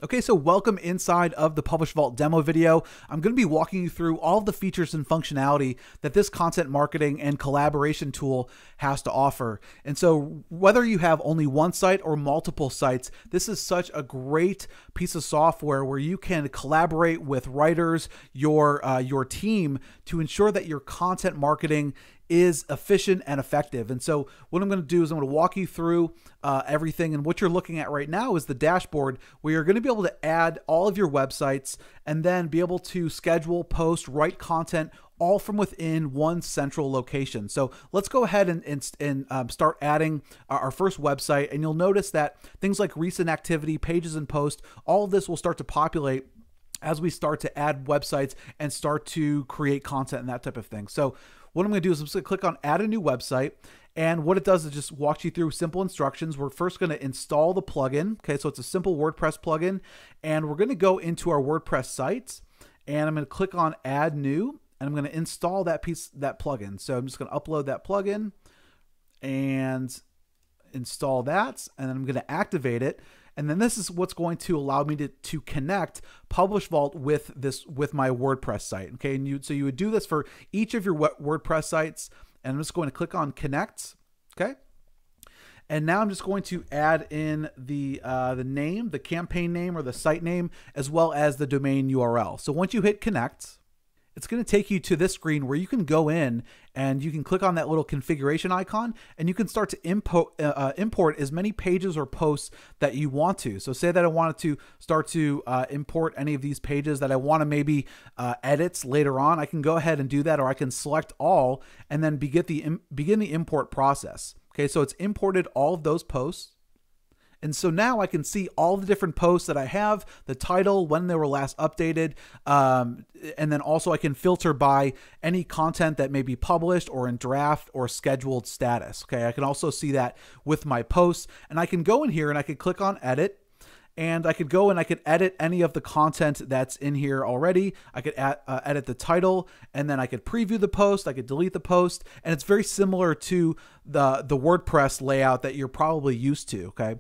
Okay, so welcome inside of the Publish Vault demo video. I'm going to be walking you through all of the features and functionality that this content marketing and collaboration tool has to offer. And so whether you have only one site or multiple sites, this is such a great piece of software where you can collaborate with writers, your team, to ensure that your content marketing is efficient and effective. And so what I'm going to do is I'm going to walk you through everything. And what you're looking at right now is the dashboard where you're going to be able to add all of your websites and then be able to schedule, post, write content all from within one central location. So let's go ahead and start adding our first website. And you'll notice that things like recent activity, pages and posts, all of this will start to populate as we start to add websites and start to create content and that type of thing. So what I'm going to do is I'm just going to click on add a new website. And what it does is just walks you through simple instructions. We're first going to install the plugin. Okay, so it's a simple WordPress plugin. And we're going to go into our WordPress sites. And I'm going to click on add new. And I'm going to install that plugin. So I'm just going to upload that plugin and install that. And then I'm going to activate it. And then this is what's going to allow me to connect Publish Vault with my WordPress site. Okay, and so you would do this for each of your WordPress sites. And I'm just going to click on connect. Okay, and now I'm just going to add in the name, the campaign name or the site name, as well as the domain URL. So once you hit connect, it's going to take you to this screen where you can go in and you can click on that little configuration icon and you can start to import as many pages or posts that you want to. So say that I wanted to start to import any of these pages that I want to maybe edit later on, I can go ahead and do that, or I can select all and then begin the import process. Okay, so it's imported all of those posts. And so now I can see all the different posts that I have, the title, when they were last updated, and then also I can filter by any content that may be published or in draft or scheduled status. Okay, I can also see that with my posts, and I can go in here and I could click on edit, and I could go and I could edit any of the content that's in here already. I could edit the title, and then I could preview the post, I could delete the post, and it's very similar to the WordPress layout that you're probably used to, okay?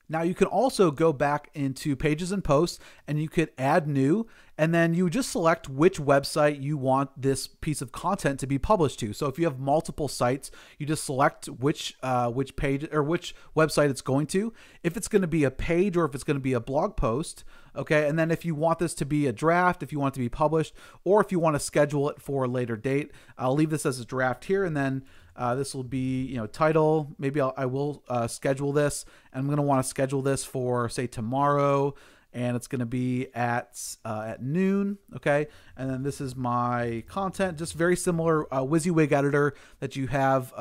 Now you can also go back into pages and posts and you could add new, and then you just select which website you want this piece of content to be published to. So if you have multiple sites, you just select which page or which website it's going to, if it's going to be a page or if it's going to be a blog post. Okay, and then if you want this to be a draft, if you want it to be published, or if you want to schedule it for a later date, I'll leave this as a draft here, and then this will be, title. Maybe I will schedule this, and I'm going to want to schedule this for, say, tomorrow, and it's going to be at noon. Okay, and then this is my content, just very similar WYSIWYG editor that you have,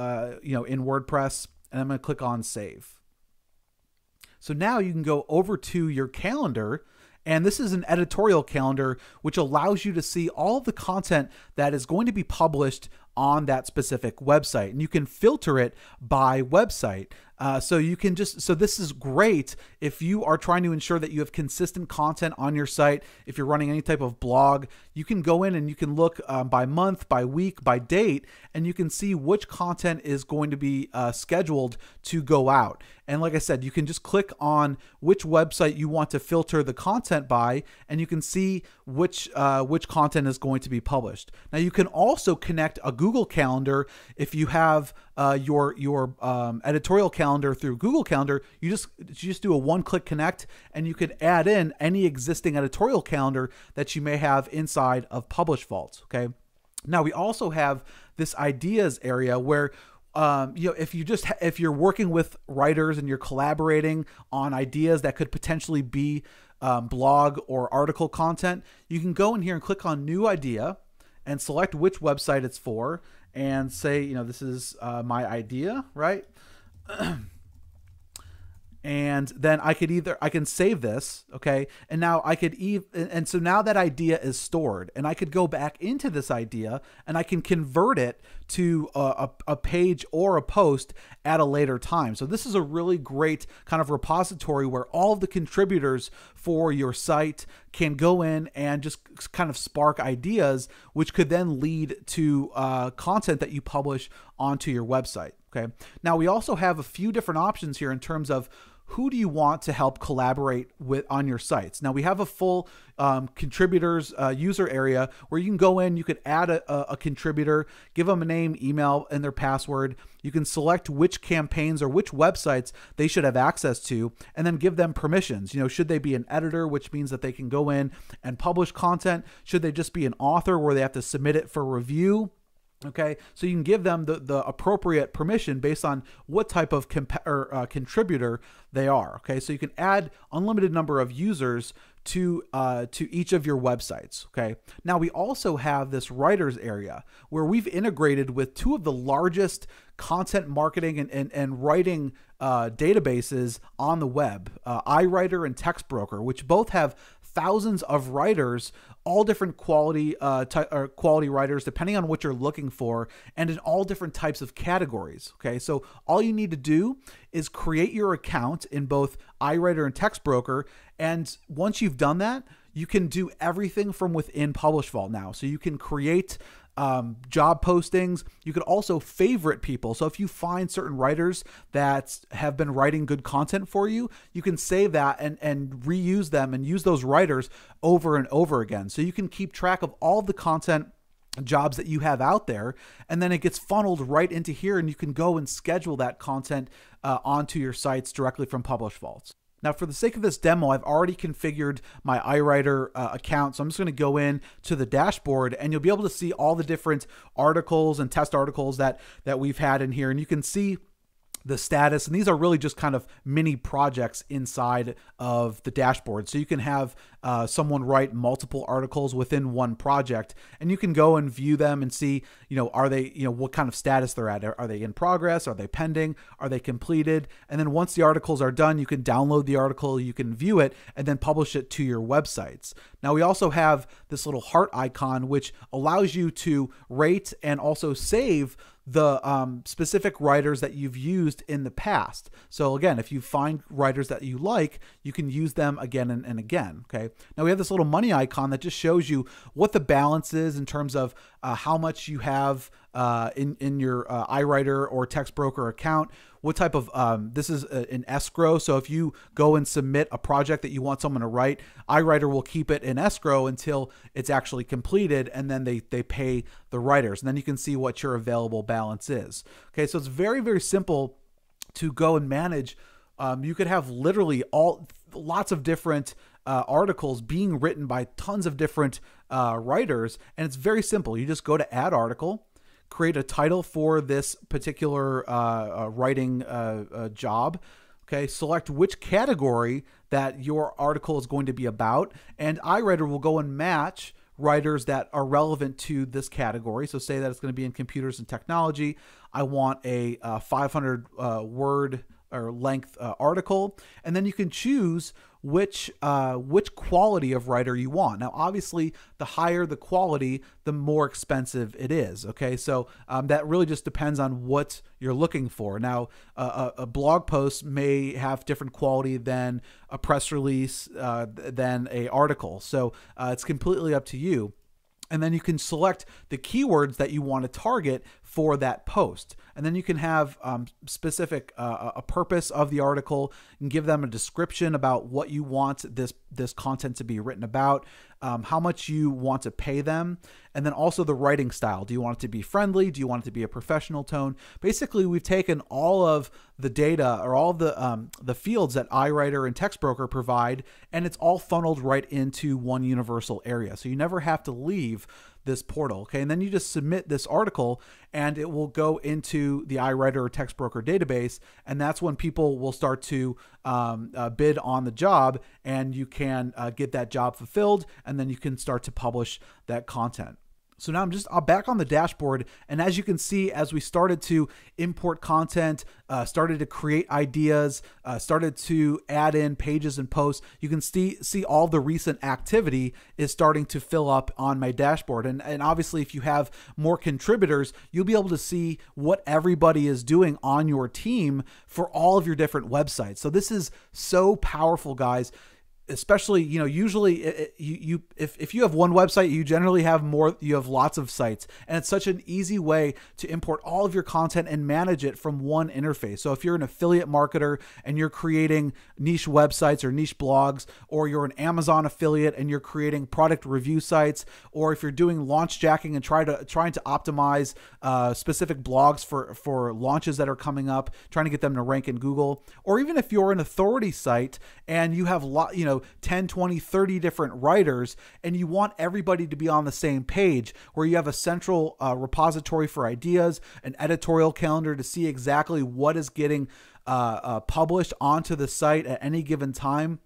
in WordPress, and I'm going to click on save. So now you can go over to your calendar. And this is an editorial calendar, which allows you to see all of the content that is going to be published on that specific website. And you can filter it by website. So this is great if you are trying to ensure that you have consistent content on your site. If you're running any type of blog, you can go in and you can look by month, by week, by date, and you can see which content is going to be scheduled to go out. And like I said, you can just click on which website you want to filter the content by, and you can see which content is going to be published. Now you can also connect a Google Calendar. If you have your editorial calendar through Google Calendar, you just do a one-click connect, and you can add in any existing editorial calendar that you may have inside of Publish Vault. Okay. Now we also have this ideas area where if you're working with writers and you're collaborating on ideas that could potentially be blog or article content, you can go in here and click on new idea and select which website it's for and say, this is my idea, right? And then I can save this, okay? And now so now that idea is stored, and I could go back into this idea and I can convert it to a page or a post at a later time. So this is a really great kind of repository where all of the contributors for your site can go in and just kind of spark ideas, which could then lead to content that you publish onto your website. Okay. Now we also have a few different options here in terms of who do you want to help collaborate with on your sites. Now we have a full contributors user area where you can go in, you could add a contributor, give them a name, email, and their password. You can select which campaigns or which websites they should have access to, and then give them permissions. Should they be an editor, which means that they can go in and publish content? Should they just be an author where they have to submit it for review? Okay, so you can give them the appropriate permission based on what type of contributor they are. Okay, so you can add unlimited number of users to each of your websites. Okay, now we also have this writers area where we've integrated with two of the largest content marketing and writing databases on the web, iWriter and TextBroker, which both have thousands of writers, all different quality writers, depending on what you're looking for, and in all different types of categories. Okay, so all you need to do is create your account in both iWriter and TextBroker, and once you've done that, you can do everything from within Publish Vault now. So you can create job postings. You could also favorite people. So if you find certain writers that have been writing good content for you, you can save that and reuse them and use those writers over and over again. So you can keep track of all the content jobs that you have out there, and then it gets funneled right into here, and you can go and schedule that content onto your sites directly from Publish Vault. Now, for the sake of this demo, I've already configured my iWriter account. So I'm just going to go in to the dashboard, and you'll be able to see all the different articles and test articles that we've had in here. And you can see the status, and these are really just kind of mini projects inside of the dashboard. So you can have someone write multiple articles within one project, and you can go and view them and see, are they, what kind of status they're at. Are they in progress? Are they pending? Are they completed? And then once the articles are done, you can download the article, you can view it, and then publish it to your websites. Now we also have this little heart icon, which allows you to rate and also save the specific writers that you've used in the past. So again, if you find writers that you like, you can use them again and again. Okay. Now we have this little money icon that just shows you what the balance is in terms of how much you have in your iWriter or TextBroker account. What type of, this is an escrow. So if you go and submit a project that you want someone to write, iWriter will keep it in escrow until it's actually completed, and then they pay the writers. And then you can see what your available balance is. Okay, so it's very, very simple to go and manage. You could have literally lots of different articles being written by tons of different writers, and it's very simple. You just go to Add Article, create a title for this particular writing job. Okay, select which category that your article is going to be about, and iWriter will go and match writers that are relevant to this category. So say that it's going to be in computers and technology. I want a 500 word or length article, and then you can choose which quality of writer you want. Now, obviously, the higher the quality, the more expensive it is. Okay, so that really just depends on what you're looking for. Now, a blog post may have different quality than a press release, than a article. So it's completely up to you. And then you can select the keywords that you want to target for that post. And then you can have specific a purpose of the article and give them a description about what you want this content to be written about, how much you want to pay them, and then also the writing style. Do you want it to be friendly? Do you want it to be a professional tone? Basically, we've taken all of the data or all of the fields that iWriter and TextBroker provide, and it's all funneled right into one universal area. So you never have to leave this portal. Okay, and then you just submit this article, and it will go into the iWriter or TextBroker database, and that's when people will start to bid on the job, and you can get that job fulfilled, and then you can start to publish that content. So now I'm back on the dashboard, and as you can see, as we started to import content, started to create ideas, started to add in pages and posts, you can see all the recent activity is starting to fill up on my dashboard. And obviously, if you have more contributors, you'll be able to see what everybody is doing on your team for all of your different websites. So this is so powerful, guys. especially, usually if you have one website, you generally have more, you have lots of sites, and it's such an easy way to import all of your content and manage it from one interface. So if you're an affiliate marketer and you're creating niche websites or niche blogs, or you're an Amazon affiliate and you're creating product review sites, or if you're doing launch jacking and trying to optimize specific blogs for launches that are coming up, trying to get them to rank in Google, or even if you're an authority site and you have 10, 20, 30 different writers, and you want everybody to be on the same page, where you have a central repository for ideas, an editorial calendar to see exactly what is getting published onto the site at any given time.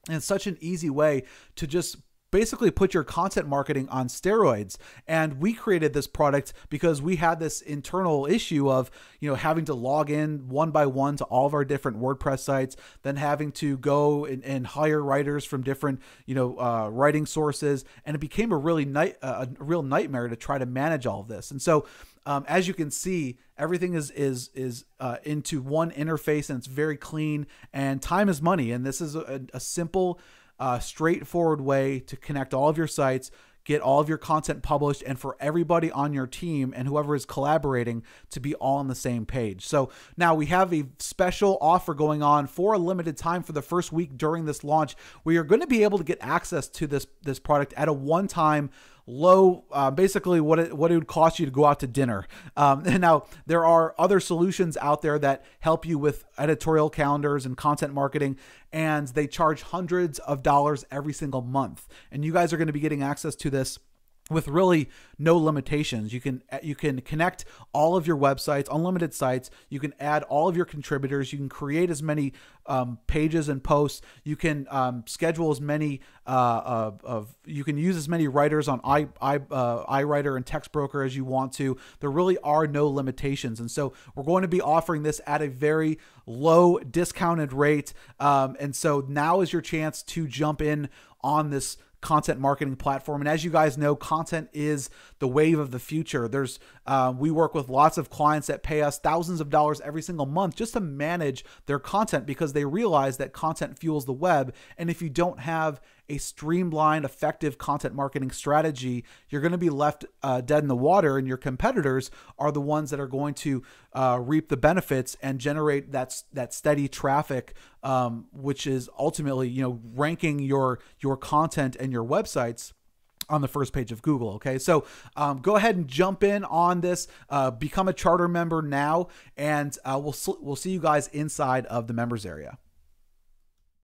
And it's such an easy way to just basically put your content marketing on steroids. And we created this product because we had this internal issue of, having to log in one by one to all of our different WordPress sites, then having to go and hire writers from different, writing sources. And it became a real nightmare to try to manage all of this. And so, as you can see, everything is into one interface, and it's very clean, and time is money. And this is a simple, straightforward way to connect all of your sites, get all of your content published, and for everybody on your team and whoever is collaborating to be all on the same page. So now we have a special offer going on for a limited time for the first week during this launch, where you're going to be able to get access to this product at a one-time low, basically what it would cost you to go out to dinner. And now there are other solutions out there that help you with editorial calendars and content marketing, and they charge hundreds of dollars every single month. And you guys are going to be getting access to this with really no limitations. You can connect all of your websites, unlimited sites. You can add all of your contributors. You can create as many pages and posts. You can schedule as many you can use as many writers on iWriter and Text Broker as you want to. There really are no limitations, and so we're going to be offering this at a very low discounted rate. And so now is your chance to jump in on this content marketing platform. And as you guys know, content is the wave of the future. We work with lots of clients that pay us thousands of dollars every single month just to manage their content, because they realize that content fuels the web. And if you don't have a streamlined, effective content marketing strategy, you're going to be left dead in the water, and your competitors are the ones that are going to reap the benefits and generate that steady traffic, which is ultimately, ranking your content and your websites on the first page of Google. Okay, so go ahead and jump in on this, become a charter member now, and we'll see you guys inside of the members area.